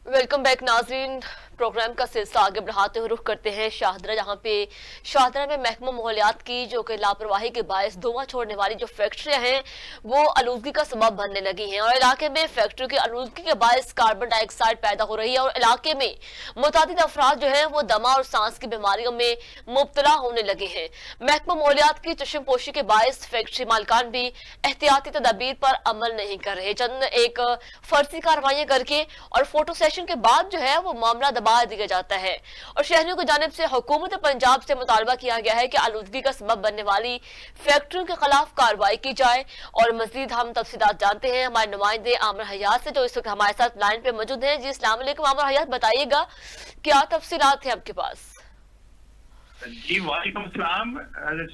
Welcome back नाजरीन। Programme का सिलसिला आगे बढ़ाते हुए रुख करते हैं शाहदरा, जहां पे शाहदरा में महकमा माहौलियात की जो कि लापरवाही के बायस धुआं छोड़ने वाली जो फैक्ट्रियां हैं वो आलूदगी का सबब बनने लगी हैं और इलाके में फैक्ट्रियों की आलूदगी के बायस कार्बन डाइऑक्साइड पैदा हो रही है और इलाके में मुतादिद अफराद जो है वो दमा और सांस की बीमारियों में मुब्तला होने लगे हैं। महकमा माहौलियात की चश्मपोशी के बायस फैक्ट्री मालकान भी एहतियाती तदाबीर पर अमल नहीं कर रहे। चंद एक फर्जी कार्रवाइयां करके और फोटो सेशन के बाद जो है वो मामला दबा दिया जाता है और शहरियों की जानिब से हुकूमत पंजाब से मुतालबा किया गया है कि आलूदगी का सबब बनने वाली फैक्ट्रियों के खिलाफ कार्रवाई की जाए। और मजीद हम तफसीलात जानते हैं हमारे नुमाइंदे आमिर हयात से, जो इस वक्त हमारे साथ लाइन पे मौजूद है। जी अस्सलाम वालेकुम आमिर हयात, बताइएगा क्या तफसीलात है आपके पास? जी वालेकुम अस्सलाम।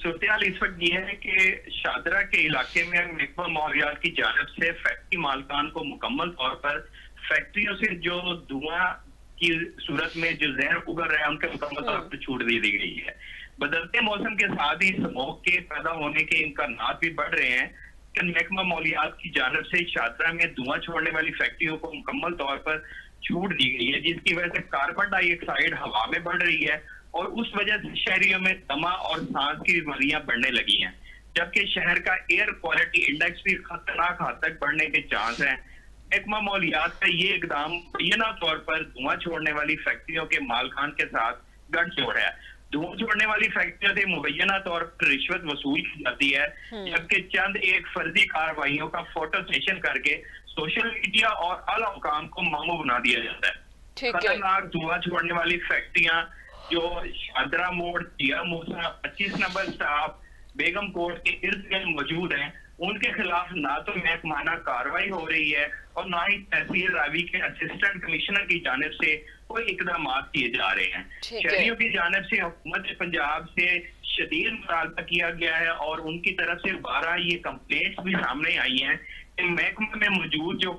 सूरत इस वक्त ये है कि शाहदरा के इलाके में महकमा माहौलियात की जानिब से फैक्ट्री मालकान को मुकम्मल तौर पर फैक्ट्रियों से जो धुआं की सूरत में जो जहर उगर रहा है उनके मुकम्मल तौर पर छूट दे दी गई है। बदलते मौसम के साथ ही स्मोक के पैदा होने के इम्कानात भी बढ़ रहे हैं कि महकमा माहौलियात की जानिब से शाहदरा में धुआं छोड़ने वाली फैक्ट्रियों को मुकम्मल तौर पर छूट दी गई है, जिसकी वजह से कार्बन डाइऑक्साइड हवा में बढ़ रही है और उस वजह से शहरियों में दमा और सांस की बीमारियां बढ़ने लगी हैं, जबकि शहर का एयर क्वालिटी इंडेक्स भी खतरनाक हद तक बढ़ने के चांस हैं। महकमा माहौलियात का ये इकदाम मुबैना तौर पर धुआं छोड़ने वाली फैक्ट्रियों के मालकान के साथ गठजोड़ है। धुआं छोड़ने वाली फैक्ट्रियों से मुबैना तौर पर रिश्वत वसूल की जाती है, जबकि चंद एक फर्जी कार्रवाइयों का फोटो सेशन करके सोशल मीडिया और आला हुकाम को मामू बना दिया जाता है। खतरनाक धुआं छोड़ने वाली फैक्ट्रियां जो शाहदरा मोड़, जिया मूसा, 25 नंबर स्टाफ, बेगम कोर्ट के इर्द गिर्द मौजूद हैं, उनके खिलाफ ना तो महकमाना कार्रवाई हो रही है और ना ही तहसील रावी के असिस्टेंट कमिश्नर की जानिब से कोई इकदाम किए जा रहे हैं। शहरियों की जानिब से हुकूमत पंजाब से शदीद मुतालबा किया गया है और उनकी तरफ से 12 ये कंप्लेंट्स भी सामने आई हैं कि महकमे में मौजूद जो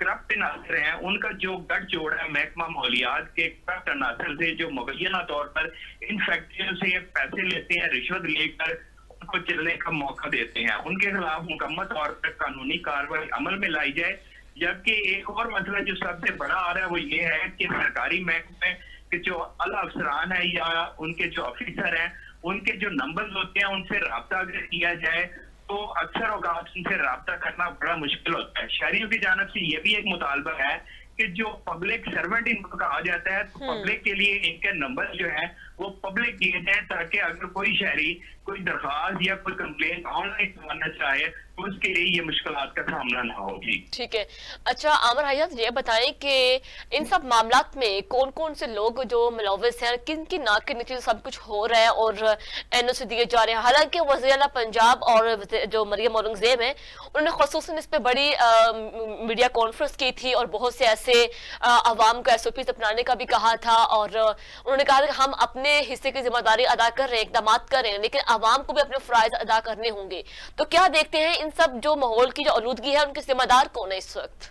करप्ट अनासर हैं उनका जो गठजोड़ है महकमा माहौलियात के करप्ट अनासर से, जो मुबैना तौर पर इन फैक्ट्रियों से पैसे लेते हैं, रिश्वत लेकर उनको चलने का मौका देते हैं, उनके खिलाफ मुकम्मल तौर पर कानूनी कार्रवाई अमल में लाई जाए। जबकि एक और मसला जो सबसे बड़ा आ रहा है वो ये है कि सरकारी महकमे के जो आला अफसरान है या उनके जो ऑफिसर हैं उनके जो नंबर होते हैं उनसे रब्ता अगर किया जाए तो अक्सर औकात उनसे रब्ता करना बड़ा मुश्किल होता है। शहरियों की जानब से ये भी एक मुतालबा है कि जो पब्लिक सर्वेंट इनको कहा जाता है तो पब्लिक के लिए इनके नंबर जो है वो पब्लिक दिए जाए, ताकि अगर कोई शहरी कोई दरख्वास्त या कोई कंप्लेंट ऑनलाइन करना चाहे तो उसके लिए ये मुश्किलात का सामना ना होगी। ठीक है। अच्छा आमिर हयात, ये बताएं कि इन सब मामलात में कौन कौन से लोग जो मुलव्वस हैं, किन की नाक के नीचे सब कुछ हो रहा है और एनओसी दिए जा रहे हैं। हालांकि वज़ीर आला पंजाब और जो मरियम औरंगजेब हैं उन्होंने खुसूसन इस पे बड़ी मीडिया कॉन्फ्रेंस की थी और बहुत से ऐसे अवाम को एसओपी अपनाने का भी कहा था और उन्होंने कहा कि हम अपने हिस्से की जिम्मेदारी अदा कर रहे हैं, इकदाम कर रहे हैं, लेकिन अवाम को भी अपने फराइज अदा करने होंगे। तो क्या देखते हैं इन सब जो माहौल की जो आलूदगी है उनके जिम्मेदार कौन है इस वक्त?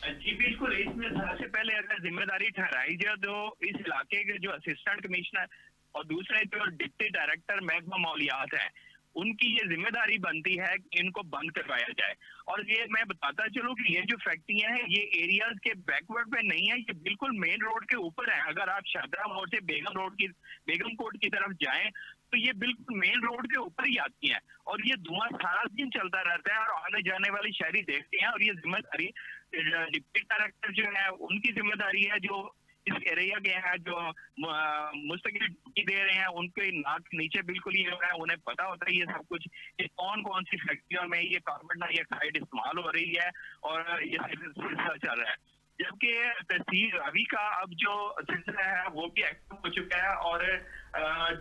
जी बिल्कुल, इसमें सबसे पहले अगर जिम्मेदारी ठहराई जाए तो इस इलाके के जो असिस्टेंट कमिश्नर और दूसरे जो डिप्टी डायरेक्टर महकमा माहौलियात है उनकी ये जिम्मेदारी बनती है कि इनको बंद करवाया जाए। और ये मैं बताता चलूं कि ये जो फैक्ट्रियां हैं ये एरियाज के बैकवर्ड पे नहीं है, ये बिल्कुल मेन रोड के ऊपर है। अगर आप शाहदरा मोड़ से बेगम कोर्ट की तरफ जाएं तो ये बिल्कुल मेन रोड के ऊपर ही आती हैं और ये धुआं सारा दिन चलता रहता है और आने जाने वाले शहरी देखते हैं। और ये जिम्मेदारी डिप्टी डायरेक्टर जो है उनकी जिम्मेदारी है, जो इस एरिया के हैं, जो मुस्तकिल ड्यूटी दे रहे हैं, उनके नाक के नीचे बिल्कुल ये हो रहा है, उन्हें पता होता है ये सब कुछ कि कौन कौन सी फैक्ट्रियों में ये कार्बन डाइऑक्साइड इस्तेमाल हो रही है और ये सिलसिला चल रहा है। जबकि तहसील रावी का अब जो सिलसिला है वो भी एक्टिव हो चुका है और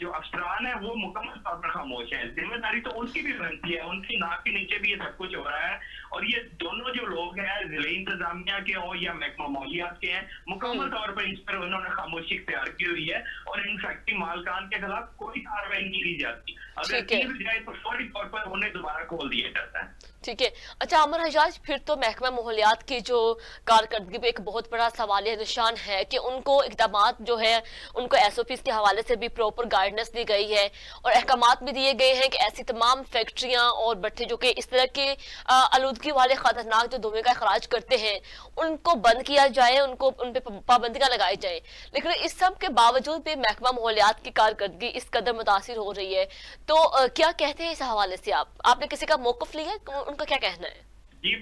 जो अफसरान है वो मुकम्मल तौर पर खामोश है। जिम्मेदारी तो उनकी भी बनती है, उनकी नाक के नीचे भी ये सब कुछ हो रहा है और ये दोनों जो लोग हैं जिले इंतजामिया के हो या महकमा माहौलियात के हैं, मुकम्मल तौर पर इस पर उन्होंने खामोशी इख्तियार की हुई है और इन फैक्ट्री मालकान के खिलाफ कोई कार्रवाई नहीं की जाती। अगर की भी जाए तो फौरी तौर पर उन्हें दोबारा खोल दिया जाता है। ठीक है। अच्छा आमिर हयात, फिर तो महकमा माहौलियात की जो कारकर्दगी पे एक बहुत बड़ा सवालिया निशान है कि उनको इकदामात जो है उनको एसओपी के हवाले से भी प्रॉपर गाइडेंस दी गई है और अहकामात भी दिए गए हैं कि ऐसी तमाम फैक्ट्रियां और भट्टे जो कि इस तरह के आलूदगी वाले खतरनाक जो धुएं का अखराज करते हैं उनको बंद किया जाए, उनको उन पे पाबंदियां लगाई जाए। लेकिन इस सब के बावजूद भी महकमा माहौलियात की कारकर्दगी इस कदर मुतासिर हो रही है, तो क्या कहते हैं इस हवाले से आपने किसी का मौकफ लिया, उनका क्या कहना है? जी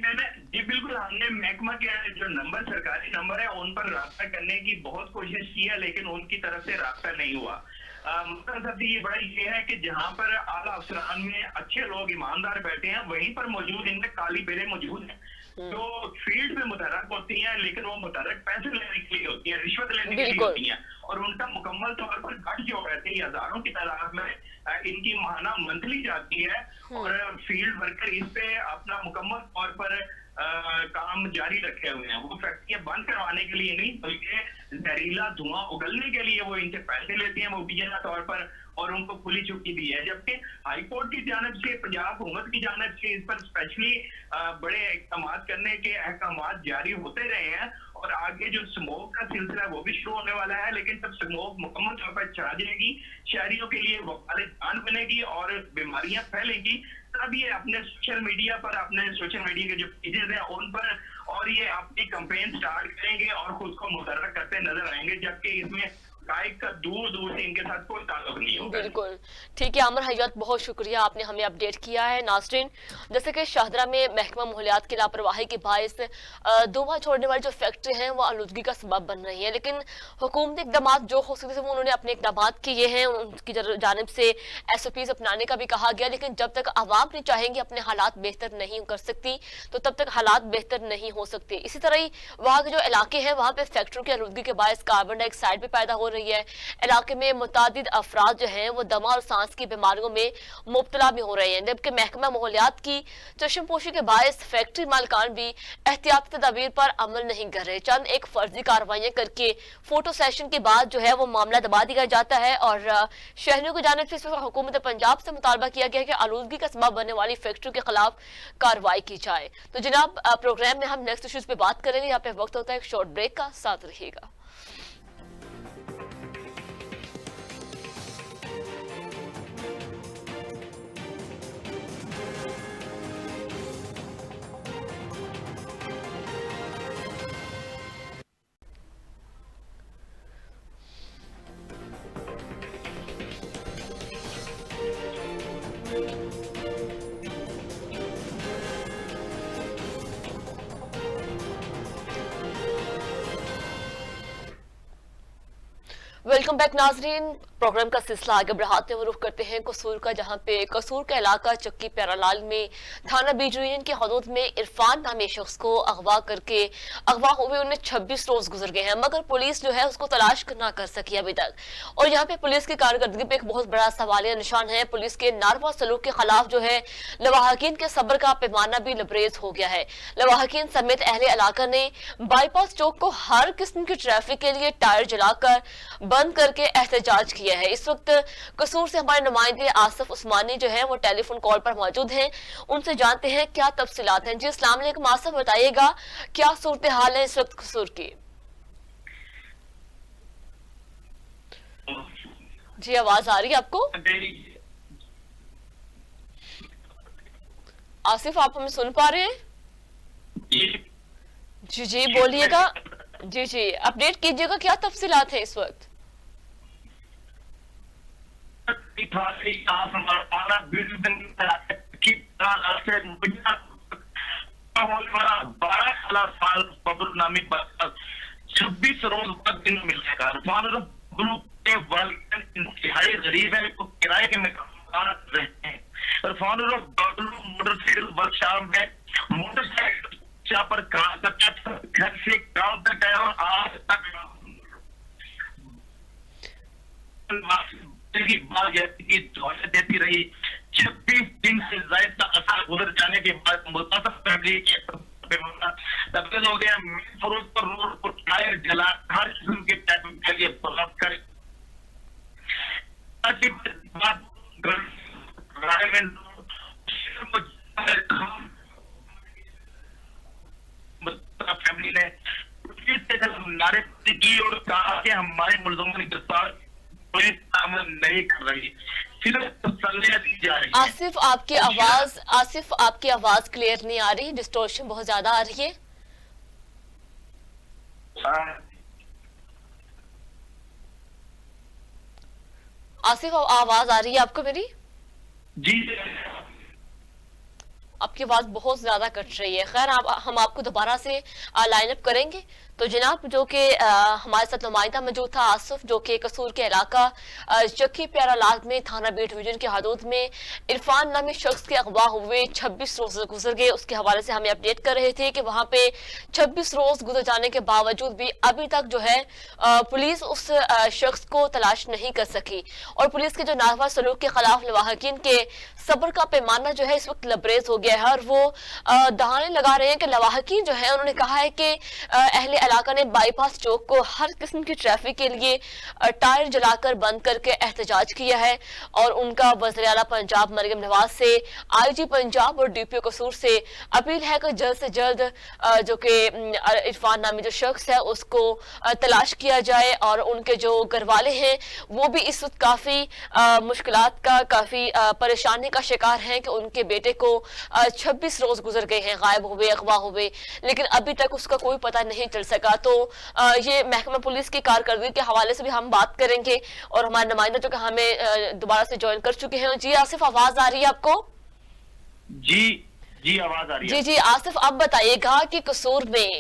बिल्कुल, हमने महकमा के जो नंबर, सरकारी नंबर है, उन पर रास्ता करने की बहुत कोशिश की है, लेकिन उनकी तरफ से रास्ता नहीं हुआ। मतलब ये बड़ा ये है कि जहां पर आला अफसरान में अच्छे लोग ईमानदार बैठे हैं, वहीं पर मौजूद इनमें काली बेड़े मौजूद हैं जो फील्ड में मुतहर्रक होती हैं, लेकिन वो मुतहर्रक पैसे लेने के लिए होती हैं, रिश्वत लेने के लिए होती हैं, और उनका मुकम्मल तौर पर गठ जो रहती है, हजारों की तादाद में इनकी माहाना मंथली जाती है और फील्ड वर्कर इस पे अपना मुकम्मल तौर पर काम जारी रखे हुए हैं। वो फैक्ट्रियां बंद करवाने के लिए नहीं, बल्कि जहरीला धुआं उगलने के लिए वो इनसे पैसे लेते हैं मुबैना तौर पर, और उनको खुली चुकी दी है। जबकि हाई कोर्ट की जानिब से, पंजाब हुकूमत की जानिब से इस पर स्पेशली बड़े इक़दाम करने के अहकामात जारी होते रहे हैं, और आगे जो स्मोक का सिलसिला है वो भी शुरू होने वाला है। लेकिन जब स्मोक मुकम्मल तौर पर छा जाएगी, शहरियों के लिए वबाल जान बनेगी और बीमारियां फैलेंगी, तब ये अपने सोशल मीडिया पर, अपने सोशल मीडिया के जो पेजेस हैं उन पर, और ये अपनी कैंपेन स्टार्ट करेंगे और खुद को मुतहर्रिक करते नजर आएंगे, जबकि इसमें का दूर दूर से इनके साथ कोई ताल्लुक नहीं होगा। बिल्कुल ठीक है आमिर हयात, बहुत शुक्रिया, आपने हमें अपडेट किया है। नाज़रीन, जैसे कि शाहदरा में महकमा माहौलियात की लापरवाही के बायस धुआं छोड़ने वाली जो फैक्ट्री हैं वो आलूदगी का सबब बन रही है, लेकिन हुकूमती इकदाम जो हो सकते थे वो उन्होंने अपने इकदाम किए हैं, उनकी जानिब से SOPs अपनाने का भी कहा गया, लेकिन जब तक आवाम नहीं चाहेंगे अपने हालात बेहतर नहीं कर सकती, तो तब तक हालात बेहतर नहीं हो सकते। इसी तरह ही वहाँ के जो इलाके हैं वहाँ पे फैक्ट्रियों की आलूदगी के बायस कार्बन डाइऑक्साइड भी पैदा हो रही है। इलाके में मुतादिद अफराद जो हैं वो दमा और सांस की बीमारियों में मुब्तला भी हो रहे हैं, जबकि महकमा माहौलियात की चश्मपोशी के बायस फैक्ट्री मालिकान भी एहतियाती तदाबीर पर अमल नहीं कर रहे। चंद एक फर्जी कार्रवाइयां करके फोटो सेशन के बाद जो है वो मामला दबा दिया जाता है और शहरियों की जानिब से इस वक्त हुकूमत पंजाब से मुतालबा किया गया है कि आलूदगी का सबब बनने वाली फैक्ट्रियों के खिलाफ कार्रवाई की जाए। तो जनाब, प्रोग्राम में हम नेक्स्ट इश्यूज पे बात करेंगे, यहाँ पे वक्त होता है एक शॉर्ट ब्रेक का, साथ रहिएगा। वेलकम बैक नाजरीन, प्रोग्राम का सिलसिला आगे बढ़ाते हुए रुख करते हैं कसूर का, जहां पे कसूर का इलाका चक्की प्यारालाल में थाना बीज यूनियन की हदूद में इरफान नामी शख्स को अगवा हुए उन्हें 26 रोज गुजर गए हैं, मगर पुलिस जो है उसको तलाश ना कर सकी अभी तक। और यहाँ पे पुलिस की कारकर्दगी पे एक बहुत बड़ा सवालिया निशान है। पुलिस के नारवा सलूक के खिलाफ जो है लवाहकीन के सब्र का पैमाना भी लबरेज हो गया है। लवाहकीन समेत अहले इलाका ने बाईपास चौक को हर किस्म की ट्रैफिक के लिए टायर जलाकर बंद करके एहतजाज किया है। इस वक्त कसूर से हमारे नुमाइंदे आसिफ उस्मानी जो है वो टेलीफोन कॉल पर मौजूद हैं, उनसे जानते हैं क्या तफसीलात हैं। जी अस्सलाम वालेकुम आसिफ, बताइएगा क्या सूरत हाल है इस वक्त कसूर की? जी आवाज आ रही है आपको? आसिफ, आप हमें सुन पा रहे हैं? जी जी बोलिएगा, जी जी अपडेट कीजिएगा, क्या तफसीलात है इस वक्त? छब्बीस रोज बाद दिन मिलेगा। इंतहाई गरीब है, तो किराए के मकान रहे हैं। मोटरसाइकिल वर्कशॉप में मोटरसाइकिल पर काम करता था, घर से गाँव तक गया और आज तक की दौलत देती रही। 26 दिन से ज्यादा अरसा गुजर जाने के बाद मुतासर फैमिली के तब्दील हो गया। फरोज पर रोड पर टायर जला हर किस्म के ट्रैफिक के लिए ब्लॉक कर फैमिली ने नारे की और कहा कि हमारे मुलजमान गिरफ्तार पुलिस तामन नहीं कर रही, सिर्फ तसल्लियां दी जा रही है। आसिफ आपकी आवाज क्लियर नहीं आ रही, डिस्टॉर्शन बहुत ज्यादा आ रही है। आसिफ आवाज आ रही है आपको मेरी? जी आपकी आवाज बहुत ज्यादा कट रही है। खैर हम आपको दोबारा से लाइन अप करेंगे। तो जनाब जो कि हमारे साथ नुमाइंदा मौजूद था आसिफ, जो कि कसूर के इलाका चक्की प्यारा लाल में थाना बी डिवीजन की हदूद में इरफान नामी शख्स के अगवा हुए 26 रोज गुजर गए, उसके हवाले से हमें अपडेट कर रहे थे कि वहां पे 26 रोज गुजर जाने के बावजूद भी अभी तक जो है पुलिस उस शख्स को तलाश नहीं कर सकी। और पुलिस के जो नागवार सलूक के खिलाफ लवाहकीन के सब्र का पैमाना जो है इस वक्त लबरेज हो गया है और वो दहाने लगा रहे हैं कि लवाहकीन जो है उन्होंने कहा है कि अहले इलाका ने बाईपास चौक को हर किस्म की ट्रैफिक के लिए टायर जलाकर बंद करके एहतजाज किया है। और उनका वज़ीर आला पंजाब मरियम नवाज से आईजी पंजाब और डीपीओ कसूर से अपील है कि जल्द से जल्द जो कि इरफान नामी जो शख्स है उसको तलाश किया जाए। और उनके जो घर वाले हैं वो भी इस वक्त काफी मुश्किलात का, काफी परेशानी का शिकार हैं कि उनके बेटे को 26 रोज गुजर गए हैं, गायब हुए, अगवा हुए, लेकिन अभी तक उसका कोई पता नहीं चल सका। तो ये महकमा पुलिस की कारकर्दगी के हवाले से भी हम बात करेंगे और हमारे नुमाइंदा जो कि हमें दोबारा से ज्वाइन कर चुके हैं। जी आसिफ आवाज आ रही है आपको? जी आवाज आ रही है। जी आसिफ आप बताइएगा कि कसूर में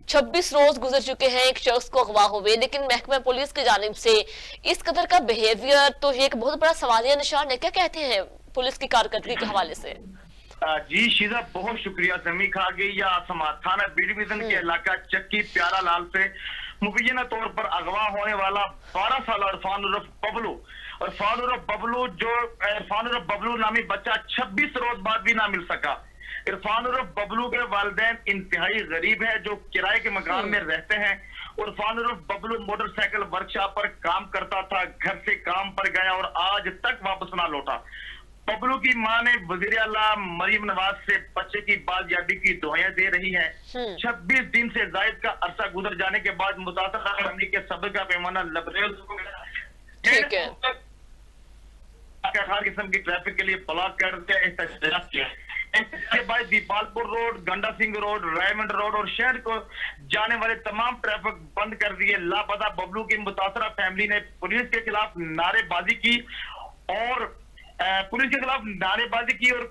26 रोज गुजर चुके हैं एक शख्स को अगवा हुए, लेकिन महकमा पुलिस की जानिब से इस कदर का बिहेवियर तो ये एक बहुत बड़ा सवालिया निशान है। क्या कहते हैं पुलिस की कारकर्दगी के हवाले से? जी शीजा बहुत शुक्रिया। जमी खा गई या आसमा थाना बी डिवीजन के इलाका चक्की प्यारा लाल से मुबैना तौर पर अगवा होने वाला 12 साल इरफान उर्फ बबलू नामी बच्चा 26 रोज बाद भी ना मिल सका। इरफान उर्फ बबलू के वालिदैन इंतहाई गरीब है जो किराए के मकान में रहते हैं। इरफान उर्फ बबलू मोटरसाइकिल वर्कशॉप पर काम करता था, घर से काम पर गया और आज तक वापस ना लौटा। बबलू की मां ने वजीर आला मरियम नवाज से बच्चे की बाजियाबी की दुआएं दे रही है। 26 दिन से जायद का अरसा गुजर जाने के बाद मुतासरा फैमिली के सब्र का पैमाना लबरेज हो गया। ठीक है, हर किस्म की ट्रैफिक के लिए ब्लॉक कर दिया, एहतजाज किया। इसके बाद दीपालपुर रोड, गंडा सिंह रोड, रायमंड रोड और शहर को जाने वाले तमाम ट्रैफिक बंद कर दिए। लापता बबलू की मुतासरा फैमिली ने पुलिस के खिलाफ नारेबाजी की और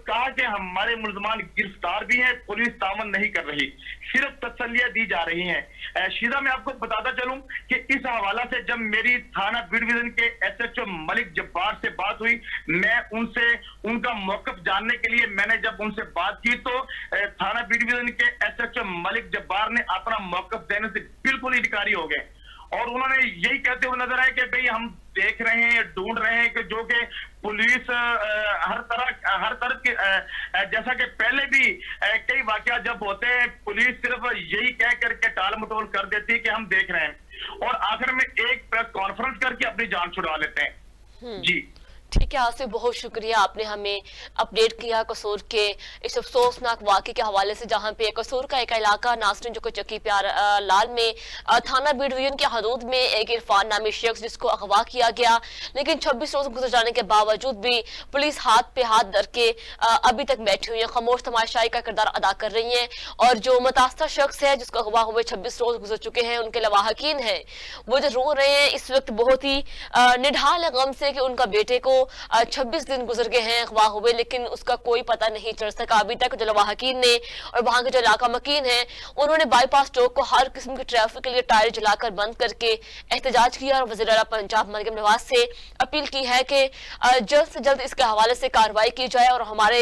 कहा कि हमारे मुलजमान गिरफ्तार भी हैं, पुलिस तामन नहीं कर रही, सिर्फ तसल्लियां दी जा रही हैं। शीजा मैं आपको बताता चलूं कि इस हवाला से जब मेरी थाना बी डिवीजन के एसएचओ मलिक जब्बार से बात हुई, मैं उनसे उनका मौकफ जानने के लिए मैंने जब उनसे बात की तो थाना बी डिवीजन के एसएचओ मलिक जब्बार ने अपना मौकफ देने से बिल्कुल इनकारी हो गए और उन्होंने यही कहते हुए नजर आए कि भाई हम देख रहे हैं, ढूंढ रहे हैं कि जो कि पुलिस हर तरह के जैसा कि पहले भी कई वाकया जब होते हैं पुलिस सिर्फ यही कह करके टाल मटोल कर देती है कि हम देख रहे हैं और आखिर में एक प्रेस कॉन्फ्रेंस करके अपनी जान छुड़वा लेते हैं। जी ठीक है आसिफ, बहुत शुक्रिया आपने हमें अपडेट किया कसूर के इस अफसोसनाक वाक़े के हवाले से, जहां पे कसूर का एक इलाका नासरीन जो चक्की प्यार लाल में थाना बी डिवीजन के हदूद में एक इरफान नामी शख्स जिसको अगवा किया गया, लेकिन 26 रोज गुजर जाने के बावजूद भी पुलिस हाथ पे हाथ धर के अभी तक बैठी हुई है, खामोश तमाशाई का किरदार अदा कर रही है। और जो मुतासरा शख्स है जिसको अगवा हुए 26 रोज गुजर चुके हैं, उनके लवाहकीन है वो जो रो रहे हैं इस वक्त बहुत ही निढाल गम से कि उनका बेटे को 26 दिन गुजर गए हैं अगवा हुए, लेकिन उसका कोई पता नहीं चल सका अभी तक। जो लवाहकीन ने और वहां के जो इलाका मकीन है उन्होंने बाईपास चौक को हर किस्म की ट्रैफिक के लिए टायर जलाकर बंद करके एहतजाज किया और वज़ीर आला पंजाब मरियम नवाज से अपील की है कि जल्द से जल्द इसके हवाले से कार्रवाई की जाए और हमारे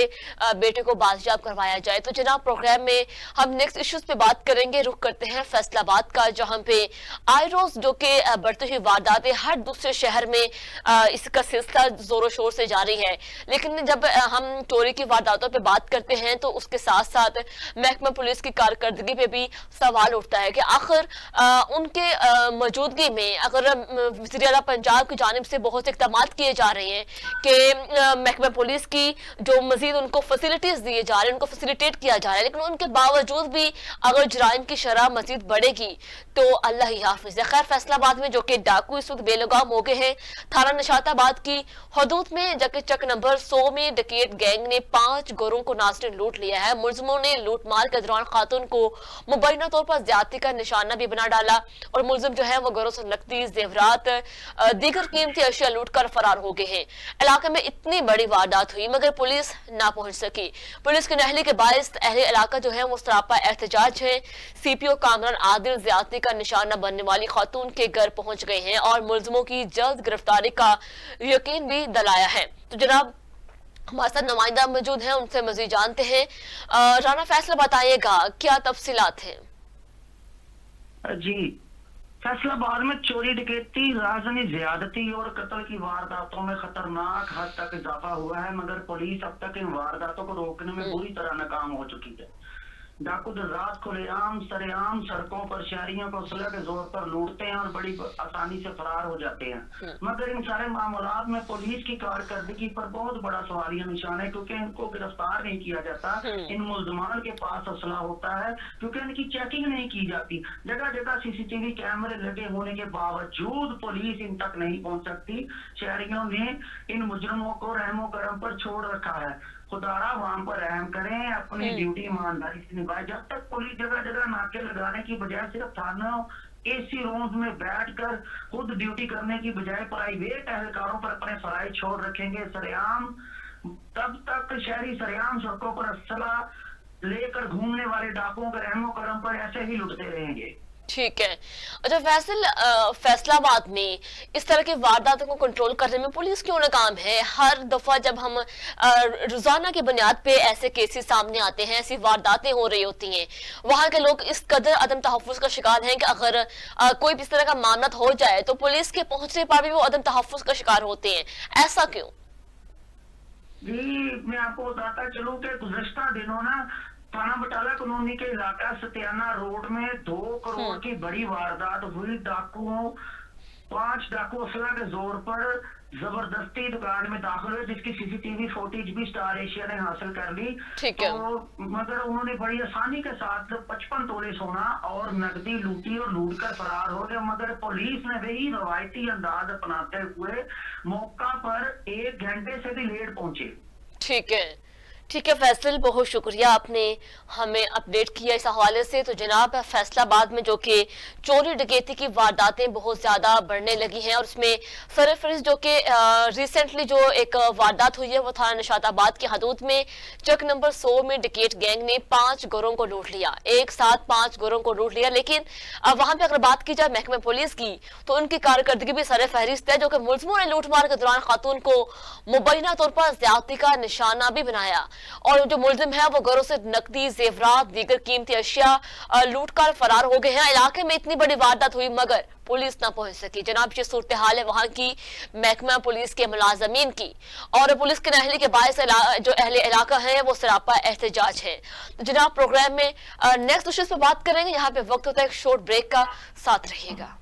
बेटे को बाजियाब करवाया जाए। तो जनाब प्रोग्राम में हम नेक्स्ट इश्यूज पे बात करेंगे। रुख करते हैं फैसलाबाद का, जहां पे आए रोज जो कि बढ़ती हुई वारदातें हर दूसरे शहर में इसका सिलसिला जोरों शोर से जारी है, लेकिन जब हम चोरी की वारदातों पे बात करते हैं तो उसके साथ साथ महकमा पुलिस की कारकर्दगी पे भी सवाल उठता है कि आखिर उनके मौजूदगी में अगर वज़ीर आला पंजाब की जानिब से बहुत इक़दाम किए जा रहे हैं कि महकमा पुलिस की जो मजीद उनको फैसिलिटीज दिए जा रहे हैं, उनको फैसिलिटेट किया जा रहा है, लेकिन उनके बावजूद भी अगर जराइम की शरह मजीद बढ़ेगी तो अल्लाह ही हाफिज है। खैर, फैसलाबाद में जो कि डाकू इस वक्त बेलगाम हो गए हैं, थाना निशाताबाद की हदूद में जबकि चक नंबर 100 में डकैत गैंग ने 5 घरों को नाज़रीन लूट लिया है। मुलजिमों ने लूट मार के दौरान खातून को मुबैना तौर पर ज्यादती का निशाना भी बना डाला और मुलजिम जो है वो घरों से नकदी, जेवरात, दीगर कीमती अशिया लूट कर फरार हो गए हैं। इलाके में इतनी बड़ी वारदात हुई मगर पुलिस ना पहुंच सकी। पुलिस की नहली के बायस अहले इलाका जो है वो सरापा एहतजाज है। सीपीओ कामरान आदिल ज्यादती का निशाना बनने वाली खातून के घर पहुंच गए हैं और मुलजिमों की जल्द गिरफ्तारी का यकीन भी दिलाया है। तो जनाब, हमारे साथ नुमाइंदा मौजूद हैं, उनसे मजीद जानते हैं। राना फैसला बताइएगा क्या तफसीलात हैं? जी, फैसलाबाद में चोरी, डकैती, राजनी ज्यादती और कत्ल की वारदातों में खतरनाक हद तक इजाफा हुआ है, मगर पुलिस अब तक इन वारदातों को रोकने में बुरी तरह नाकाम हो चुकी है। डाकू रात खुलेआम सरेआम सड़कों पर शहरियों को असलहे के जोर पर लूटते हैं और बड़ी आसानी से फरार हो जाते हैं, मगर इन सारे मामलात में पुलिस की कारकर्दगी पर बहुत बड़ा सवालिया निशान है, क्योंकि इनको गिरफ्तार नहीं किया जाता। इन मुलजमान के पास असला होता है क्योंकि इनकी चेकिंग नहीं की जाती। जगह जगह सीसीटीवी कैमरे लगे होने के बावजूद पुलिस इन तक नहीं पहुंच सकती। शहरियों ने इन मुजरमों को रहमो करम पर छोड़ रखा है। खुदारा वहां पर रहम करें, अपनी ड्यूटी ईमानदारी से निभाए। जब तक पुलिस जगह जगह नाके लगाने की बजाय सिर्फ थानों एसी रूम्स में बैठकर खुद ड्यूटी करने की बजाय प्राइवेट एहलकारों पर अपने फराइज छोड़ रखेंगे सरेआम, तब तक शहरी सरेआम सड़कों पर असला लेकर घूमने वाले डाकुओं के रहमो करम पर ऐसे ही लुटते रहेंगे। ठीक है। अच्छा फैसल, फैसलाबाद में इस तरह के वारदातों को कंट्रोल करने में पुलिस क्यों नाकाम है? हर दफा जब हम रोजाना की बुनियाद पे ऐसे केसेस सामने आते हैं, ऐसी वारदातें हो रही होती हैं, वहां के लोग इस कदर अदम तहफ्फुज का शिकार हैं कि अगर कोई भी इस तरह का मामला हो जाए तो पुलिस के पहुंचने पर भी वो अदम तहफ्फुज का शिकार होते हैं। ऐसा क्यों? जी, मैं आपको बताता चलूं कि गुज़श्ता दिनों ना थाना बटाला कॉलोनी के इलाका सत्याना रोड में 2 करोड़ की बड़ी वारदात हुई। 5 डाकू असला के जोर पर जबरदस्ती दुकान में दाखिल हुए, जिसकी सीसीटीवी फुटेज भी स्टार एशिया ने हासिल कर ली। तो मगर उन्होंने बड़ी आसानी के साथ 55 तोले सोना और नकदी लूटी और लूट कर फरार हो गए, मगर पुलिस ने वही रवायती अंदाज अपनाते हुए मौका पर 1 घंटे से भी लेट पहुंचे। ठीक है, ठीक है फैसल, बहुत शुक्रिया आपने हमें अपडेट किया इस हवाले से। तो जनाब, फैसलाबाद में जो कि चोरी डकैती की वारदातें बहुत ज्यादा बढ़ने लगी हैं और उसमें सरफरिश जो कि रिसेंटली जो एक वारदात हुई है वो थाना निशाताबाद की हदूद में चक नंबर 100 में डकैत गैंग ने 5 घरों को लूट लिया, एक साथ 5 घरों को लूट लिया। लेकिन वहां पे अगर बात की जाए महकमे पुलिस की तो उनकी कारकर्दगी भी सर फहरिस्त है, जो कि मुलजिमों ने लूटमार के दौरान खातून को मुबैना तौर पर ज्यादती का निशाना भी बनाया और जो मुलजिम है वो घरों से नकदी, जेवरात, दीगर कीमती अशिया लूट कर फरार हो गए हैं। इलाके में इतनी बड़ी वारदात हुई मगर पुलिस ना पहुंच सकी। जनाब, ये सूरत हाल है वहां की महकमा पुलिस के मुलाजमीन की और पुलिस के नहली के बायस जो अहले इलाका है वो सरापा एहतजाज है। तो जनाब, प्रोग्राम में नेक्स्ट इश्यूज पे बात करेंगे। यहाँ पे वक्त होता है एक शॉर्ट ब्रेक का, साथ रहिएगा।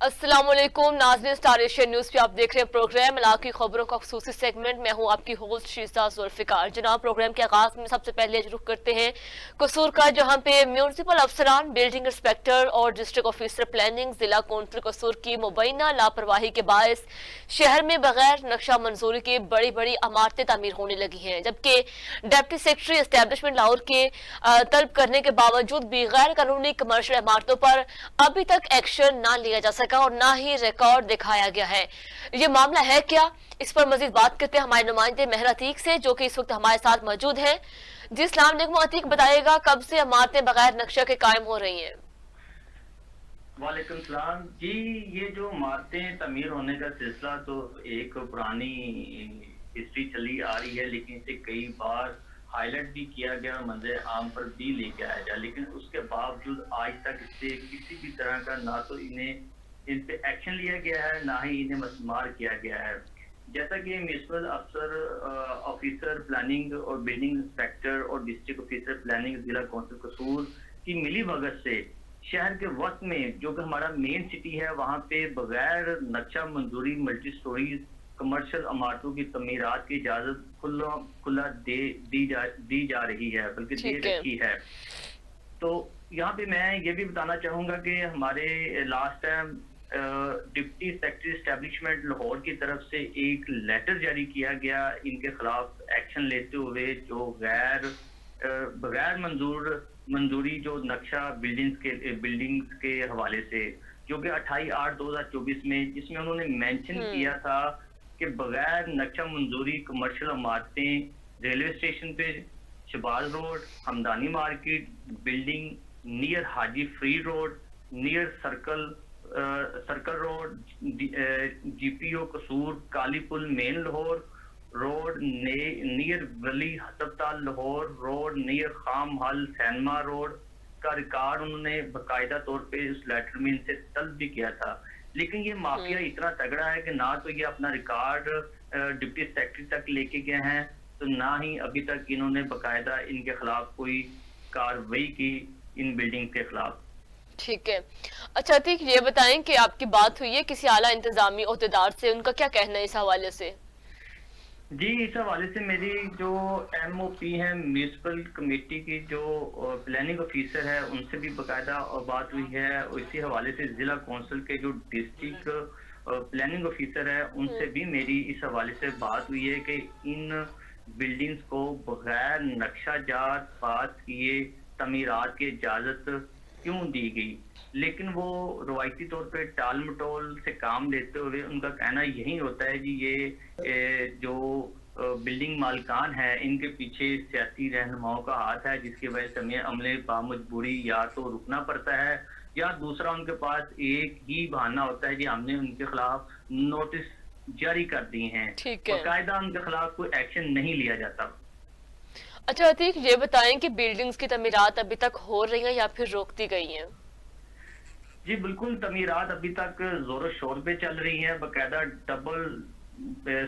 अस्सलामुअलैकुम नाज़रीन, स्टार एशिया न्यूज पे आप देख रहे हैं प्रोग्राम इलाकी खबरों का खुसूसी सेगमेंट। मैं हूं आपकी होस्ट शीजा जुल्फिकार। जनाब, प्रोग्राम के आगाज में सबसे पहले रुख करते हैं कसूर का, जहां पे म्यूनिसिपल अफसरान, बिल्डिंग इंस्पेक्टर और डिस्ट्रिक्ट ऑफिसर प्लानिंग जिला कौंसिल कसूर की मुबैना लापरवाही के बायस शहर में बगैर नक्शा मंजूरी के बड़ी बड़ी इमारतें तामीर होने लगी हैं, जबकि डिप्टी सेक्रेटरी एस्टेब्लिशमेंट लाहौर के तलब करने के बावजूद भी गैर कानूनी कमर्शियल इमारतों पर अभी तक एक्शन न लिया जा सका का और ना ही रिकॉर्ड दिखाया गया है। ये मामला है क्या, इस पर मजीद बात करते हैं हमारे नुमाइंदे मेहर अतीक से, जो कि इस वक्त हमारे साथ मौजूद है। जी अस्सलाम वालेकुम अतीक, बताइएगा कब से इमारतें बगैर नक्शे के कायम हो रही हैं? वालेकुम सलाम जी। ये जो इमारतें तमीर होने का सिलसिला तो एक पुरानी हिस्ट्री चली आ रही है, लेकिन इसे कई बार हाईलाइट भी किया गया, मंजर आम पर भी लेके आया गया, लेकिन उसके बावजूद आज तक इससे किसी भी तरह का ना तो इन पे एक्शन लिया गया है, ना ही इन्हें मस्मार किया गया है। जैसा कि म्युनिसिपल अफसर ऑफिसर प्लानिंग और बिल्डिंग इंस्पेक्टर और डिस्ट्रिक्ट ऑफिसर प्लानिंग जिला कौंसिल कसूर की मिली भगत से शहर के वक्त में जो कि हमारा मेन सिटी है, वहाँ पे बगैर नक्शा मंजूरी मल्टी स्टोरीज कमर्शियल इमारतों की तमीरात की इजाजत खुला दी जा रही है, बल्कि दे रखी है। तो यहाँ पे मैं ये भी बताना चाहूंगा कि हमारे last time deputy secretary establishment Lahore की तरफ से एक लेटर जारी किया गया इनके खिलाफ एक्शन लेते हुए, जो बगैर मंजूरी जो नक्शा बिल्डिंग्स के हवाले से, जो कि 28/8/2024 में, जिसमें उन्होंने मेंशन किया था कि बगैर नक्शा मंजूरी कमर्शियल इमारतें रेलवे स्टेशन पे, Shahbaz road, Hamdani market building, near Haji free road, near circle road, GPO Kasur, Kali Pul main Lahore road, near Wali हस्पताल लाहौर रोड, नियर खाम हल सैनमा रोड का रिकॉर्ड उन्होंने बाकायदा तौर पे उस लेटर में इनसे तलब भी किया था। लेकिन ये माफिया इतना तगड़ा है कि ना तो ये अपना रिकॉर्ड डिप्टी सेक्रेटरी तक लेके गए हैं, तो ना ही अभी तक इन्होंने बाकायदा इनके खिलाफ कोई कार्रवाई की इन बिल्डिंग के खिलाफ। ठीक है, अच्छा ठीक, ये बताएं कि आपकी बात हुई है किसी आला इंतजामी ओहदेदार से, उनका क्या कहना है इस हवाले से? जी, इस हवाले से मेरी जो MOP है म्युनिसिपल कमेटी की जो प्लानिंग ऑफिसर है, उनसे भी बाकायदा बात हुई है। इसी हवाले से जिला कौंसिल के जो डिस्ट्रिक्ट प्लानिंग ऑफिसर है, उनसे भी मेरी इस हवाले से बात हुई है कि इन बिल्डिंग्स को बगैर नक्शा जात पास किए तमीरात की इजाजत क्यों दी गई। लेकिन वो रवायती तौर पे टाल मटोल से काम लेते हुए उनका कहना यही होता है जी, ये जो बिल्डिंग मालिकान है, इनके पीछे सियासी रहनुमाओं का हाथ है, जिसकी वजह से हमें अमले बामजबूरी या तो रुकना पड़ता है, या दूसरा उनके पास एक ही बहाना होता है कि हमने उनके खिलाफ नोटिस जारी कर दिए हैं, बाकायदा उनके खिलाफ कोई एक्शन नहीं लिया जाता। अच्छा अतीक, ये बताएं कि बिल्डिंग्स की तमीरात अभी तक हो रही हैं या फिर रोक दी गई हैं? जी बिल्कुल, तमीरात अभी तक जोरों शोर पे चल रही हैं, बाकायदा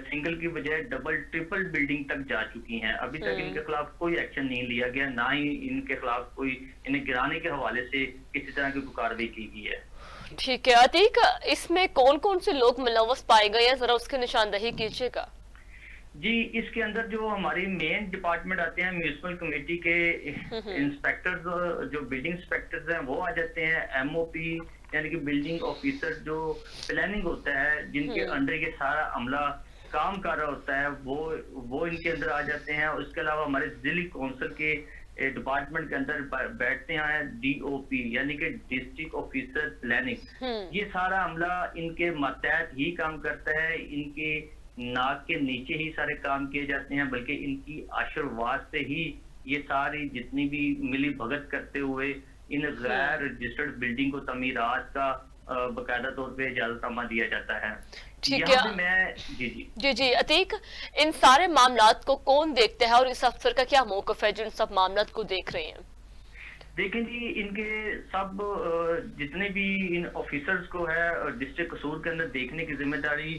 सिंगल की बजाय डबल ट्रिपल बिल्डिंग तक जा चुकी हैं। अभी तक इनके खिलाफ कोई एक्शन नहीं लिया गया, ना ही इनके खिलाफ कोई इन्हें गिराने के हवाले से किसी तरह की कार्रवाई की गई है। ठीक है अतीक, इसमें कौन कौन से लोग मुलव्वस पाए गए हैं, जरा उसकी निशानदही कीजिएगा। जी, इसके अंदर जो हमारी मेन डिपार्टमेंट आते हैं म्युनिसिपल कमेटी के इंस्पेक्टर्स, जो बिल्डिंग इंस्पेक्टर्स हैं वो आ जाते हैं। MOP यानी कि बिल्डिंग ऑफिसर जो प्लानिंग होता है, जिनके अंडर ये सारा अमला काम कर रहा होता है, वो इनके अंदर आ जाते हैं। उसके अलावा हमारे जिला कौंसिल के डिपार्टमेंट के अंदर बैठते हैं DOP यानी कि डिस्ट्रिक्ट ऑफिसर प्लानिंग। ये सारा अमला इनके मातहत ही काम करता है, इनके नाक के नीचे ही सारे काम किए जाते हैं, बल्कि इनकी आशीर्वाद से ही ये सारी जितनी भी मिली भगत करते हुए इन गैर रजिस्टर्ड बिल्डिंग को तमीरात का बाकायदा तौर पे इजाजतनामा दिया जाता है। ठीक है, मैं जी अतीक, इन सारे मामलात को कौन देखते हैं और इस अफसर का क्या मौकफ है जो इन सब मामलात को देख रहे हैं? देखें जी, इनके सब जितने भी इन ऑफिसर्स को है डिस्ट्रिक्ट कसूर के अंदर देखने की जिम्मेदारी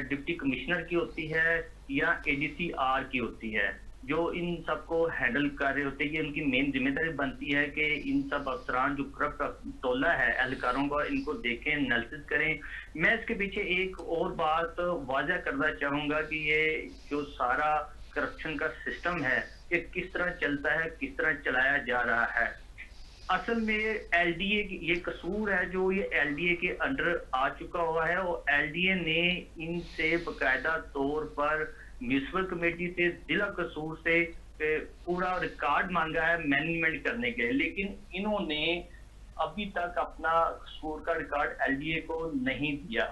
डिप्टी कमिश्नर की होती है या ADCR की होती है, जो इन सबको हैंडल कर रहे होते हैं। ये उनकी मेन जिम्मेदारी बनती है कि इन सब अफसरान जो करप्ट तोला है एहलकारों का, इनको देखें, एनालिसिस करें। मैं इसके पीछे एक और बात वाज़ा करना चाहूंगा कि ये जो सारा करप्शन का सिस्टम है, ये किस तरह चलता है, किस तरह चलाया जा रहा है। असल में LDA की ये कसूर है, जो ये LDA के अंडर आ चुका हुआ है, और LDA ने इनसे बाकायदा तौर पर म्युनिसिपल कमेटी से, जिला कसूर से पूरा रिकॉर्ड मांगा है मैनेजमेंट करने के लिए, लेकिन इन्होंने अभी तक अपना स्कोर का रिकॉर्ड एलडीए को नहीं दिया।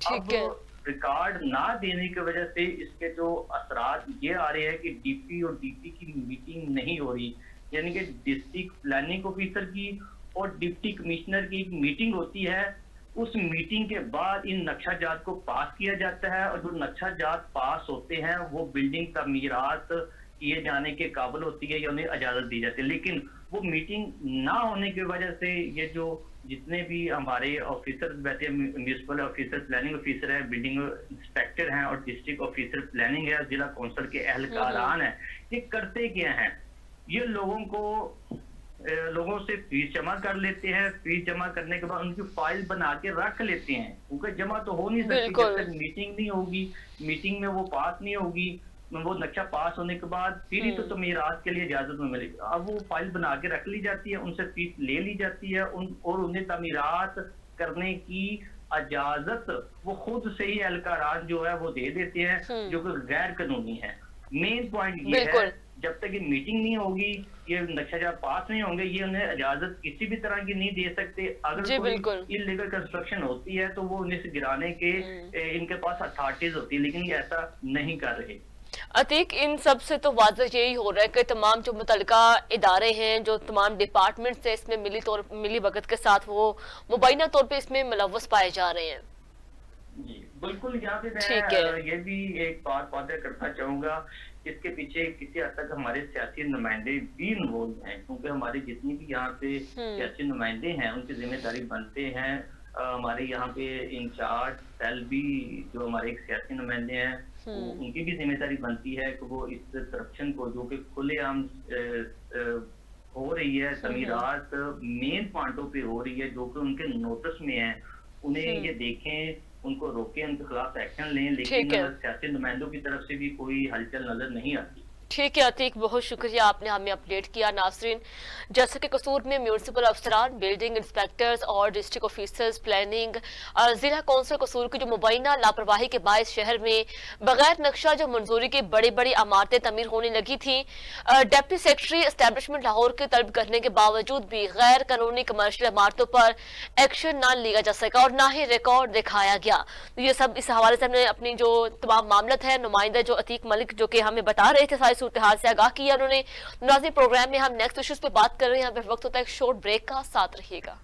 ठीक है। रिकॉर्ड ना देने की वजह से इसके जो असरात ये आ रहे हैं कि डीपी और डीपी की मीटिंग नहीं हो रही, यानी कि डिस्ट्रिक्ट प्लानिंग ऑफिसर की और डिप्टी कमिश्नर की एक मीटिंग होती है, उस मीटिंग के बाद इन नक्शा जात को पास किया जाता है और जो नक्शा जात पास होते हैं वो बिल्डिंग तमीरात किए जाने के काबिल होती है या उन्हें इजाजत दी जाती है। लेकिन वो मीटिंग ना होने की वजह से ये जो जितने भी हमारे ऑफिसर बैठे हैं, म्यूनिसिपल ऑफिसर, प्लानिंग ऑफिसर है, बिल्डिंग इंस्पेक्टर हैं और डिस्ट्रिक्ट ऑफिसर प्लानिंग है, जिला कौंसिल के एहलकारान हैं, ये करते क्या हैं, ये लोगों से फीस जमा कर लेते हैं। फीस जमा करने के बाद उनकी फाइल बना के रख लेते हैं, क्योंकि जमा तो हो नहीं सकती जब तक मीटिंग नहीं होगी, मीटिंग में वो पास नहीं होगी, वो नक्शा पास होने के बाद फिर ही तो तमीरात के लिए इजाजत में मिलेगी। अब वो फाइल बना के रख ली जाती है, उनसे फीस ले ली जाती है और उन्हें तमीरात करने की इजाजत वो खुद से ही एहलकारान जो है वो दे देते हैं, जो कि गैर कानूनी है। मेन पॉइंट ये है जब तक ये मीटिंग नहीं होगी, ये नक्शा पास नहीं होंगे, ये उन्हें इजाजत किसी भी तरह की नहीं दे सकते। अगर कोई इलीगल कंस्ट्रक्शन होती है तो वो उन्हें से गिराने के इनके पास अथॉरिटीज होती है, लेकिन ये ऐसा नहीं कर रहे। अतीक, इन सब से तो वाज़ह यही हो रहा है कि तमाम जो मुतल्लिका इदारे हैं, जो तमाम डिपार्टमेंट से इसमें मिली भगत के साथ वो मुबैना तौर पे इसमें मुलव्वस पाए जा रहे हैं। जी बिल्कुल, यहाँ पे मैं ये भी एक बात वादा करना चाहूंगा, इसके पीछे किसी हद तक हमारे सियासी नुमाइंदे भी इन्वॉल्व हैं, क्योंकि हमारे जितनी भी यहाँ पे सियासी नुमाइंदे हैं उनकी जिम्मेदारी बनते हैं। हमारे यहाँ पे इंचार्ज सेल भी जो हमारे एक सियासी नुमाइंदे हैं उनकी भी जिम्मेदारी बनती है कि वो इस करप्शन को जो कि खुलेआम हो रही है, तमीरात मेन पॉइंटों पे हो रही है जो कि उनके नोटिस में है, उन्हें ये देखें, उनको रोकें, उनके खिलाफ एक्शन लें, लेकिन सियासी नुमाइंदों की तरफ से भी कोई हलचल नजर नहीं आती। ठीक है अतीक, बहुत शुक्रिया, आपने हमें अपडेट किया। नाज़रीन, जैसे कि कसूर में म्यूनिसिपल अफसरान, बिल्डिंग इंस्पेक्टर्स और डिस्ट्रिक्ट ऑफिसर्स प्लानिंग और जिला कौंसिल कसूर की जो मुबैना लापरवाही के बायस शहर में बगैर नक्शा जो मंजूरी की बड़ी बड़ी इमारतें तमीर होने लगी थी, डिप्टी सेक्रेटरी एस्टेब्लिशमेंट लाहौर के तलब करने के बावजूद भी गैर कानूनी कमर्शियल इमारतों पर एक्शन न लिया जा सका और न ही रिकॉर्ड दिखाया गया। ये सब इस हवाले से हमने अपनी जो तमाम मामलत है, नुमाइंदा जो अतीक मलिक जो कि हमें बता रहे थे, सारी सूरत-ए-हाल से आगाह किया उन्होंने। नाज़रीन, प्रोग्राम में हम नेक्स्ट इश्यूज पे बात कर रहे हैं, यहाँ पे वक्त होता है एक शॉर्ट ब्रेक का, साथ रहिएगा।